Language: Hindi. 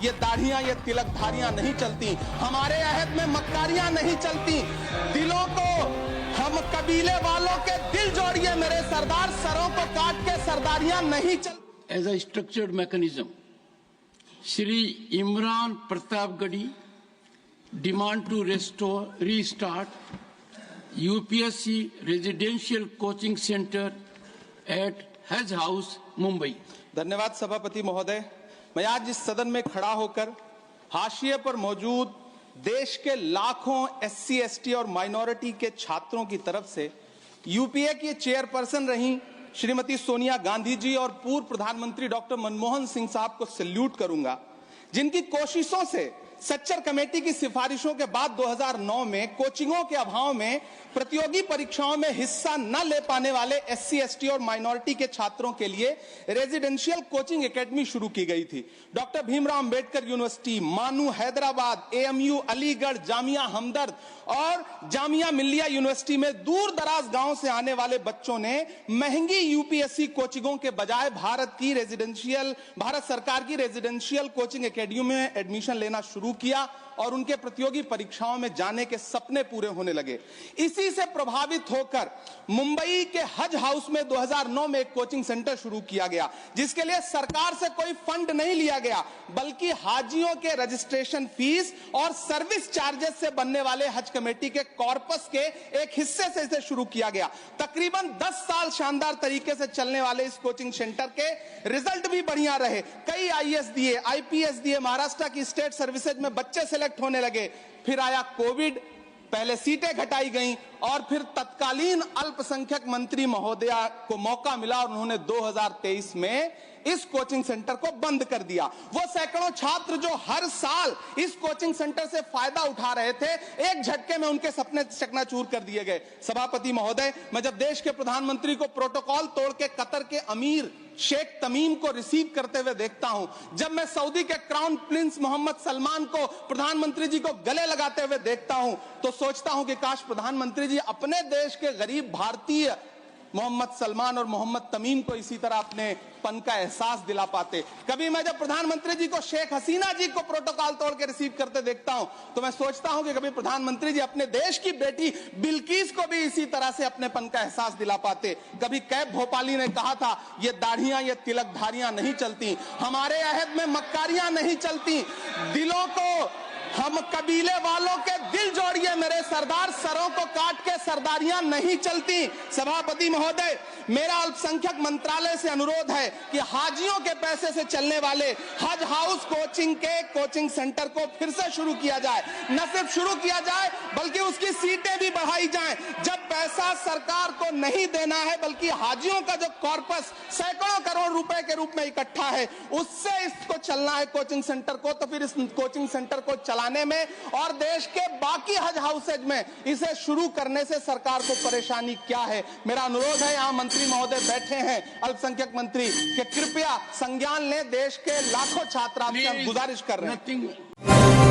ये दाढ़ियां ये तिलकधारियां नहीं चलती, हमारे अहद में मक्कारियां नहीं चलती। दिलों को हम कबीले वालों के दिल जोड़िए मेरे सरदार, सरों को काट के सरदारियां नहीं चलती। As a structured mechanism, Shri Imran Pratapgadi demand to restart UPSC Residential Coaching Center at Hajj House, Mumbai. धन्यवाद सभापति महोदय। मैं आज इस सदन में खड़ा होकर हाशिए पर मौजूद देश के लाखों एससी, एसटी और माइनॉरिटी के छात्रों की तरफ से यूपीए की चेयरपर्सन रही श्रीमती सोनिया गांधी जी और पूर्व प्रधानमंत्री डॉक्टर मनमोहन सिंह साहब को सैल्यूट करूंगा, जिनकी कोशिशों से सच्चर कमेटी की सिफारिशों के बाद 2009 में कोचिंगों के अभाव में प्रतियोगी परीक्षाओं में हिस्सा न ले पाने वाले एससी, एसटी और माइनॉरिटी के छात्रों के लिए रेजिडेंशियल कोचिंग एकेडमी शुरू की गई थी। डॉक्टर भीमराव अंबेडकर यूनिवर्सिटी, मानू हैदराबाद, एएमयू अलीगढ़, जामिया हमदर्द और जामिया मिल्लिया यूनिवर्सिटी में दूर दराज गांव से आने वाले बच्चों ने महंगी यूपीएससी कोचिंगों के बजाय भारत सरकार की रेजिडेंशियल कोचिंग एकेडमी में एडमिशन लेना शुरू किया और उनके प्रतियोगी परीक्षाओं में जाने के सपने पूरे होने लगे। इसी से प्रभावित होकर मुंबई के हज हाउस में 2009 में एक कोचिंग सेंटर शुरू किया गया, जिसके लिए सरकार से कोई फंड नहीं लिया गया, बल्कि हाजियों के रजिस्ट्रेशन फीस और सर्विस चार्जेस से बनने वाले हज कमेटी के कॉर्पस के एक हिस्से से इसे शुरू किया गया। तकरीबन 10 साल शानदार तरीके से चलने वाले इस कोचिंग सेंटर के रिजल्ट भी बढ़िया रहे। कई आईएएस दिए, आईपीएस दिए, महाराष्ट्र की स्टेट सर्विसेज में बच्चे सेलेक्ट होने लगे। फिर आया कोविड, पहले सीटें घटाई गईं और फिर तत्कालीन अल्पसंख्यक मंत्री महोदया को मौका मिला और उन्होंने 2023 में इस कोचिंग सेंटर को बंद कर दिया। वो सैकड़ों छात्र जो हर साल इस कोचिंग सेंटर से फायदा उठा रहे थे, एक झटके में उनके सपने चकनाचूर कर दिए गए। सभापति महोदय, मैं जब देश के प्रधानमंत्री को प्रोटोकॉल तोड़ के कतर के अमीर शेख तमीम को रिसीव करते हुए देखता हूं, जब मैं सऊदी के क्राउन प्रिंस मोहम्मद सलमान को प्रधानमंत्री जी को गले लगाते हुए देखता हूं, तो सोचता हूं कि काश प्रधानमंत्री जी अपने देश के गरीब भारतीय मोहम्मद सलमान और मोहम्मद तमीम को इसी तरह अपने पन का एहसास दिला पाते। कभी मैं जब प्रधानमंत्री जी को शेख हसीना जी को प्रोटोकॉल तोड़ के रिसीव करते देखता हूं, तो मैं सोचता हूं कि कभी प्रधानमंत्री जी अपने देश की बेटी बिल्किस को भी इसी तरह से अपने पन का एहसास दिला पाते। कभी कैब भोपाली ने कहा था, ये दाढ़ियां ये तिलकधारियां नहीं चलती, हमारे अहद में मक्कारियां नहीं चलती। दिलों को हम कबीले वालों के दिल जोड़िए मेरे सरदार, सरों को काट के सरदारियां नहीं चलती। सभापति महोदय, मेरा अल्पसंख्यक मंत्रालय से अनुरोध है कि हाजियों के पैसे से चलने वाले हज हाउस कोचिंग के कोचिंग सेंटर को फिर से शुरू किया जाए। न सिर्फ शुरू किया जाए बल्कि उसकी सीटें भी बढ़ाई जाएं। जब पैसा सरकार को नहीं देना है बल्कि हाजियों का जो कॉर्पस सैकड़ों करोड़ रुपए के रूप में इकट्ठा है, उससे इसको चलना है कोचिंग सेंटर को, तो फिर इस कोचिंग सेंटर को चलाने में और देश के बाकी हज हाउसेज में इसे शुरू करने से सरकार को परेशानी क्या है। मेरा अनुरोध है, यहाँ मंत्री महोदय बैठे हैं अल्पसंख्यक मंत्री, कि कृपया संज्ञान लें। देश के लाखों छात्र आपसे गुजारिश कर रहे हैं।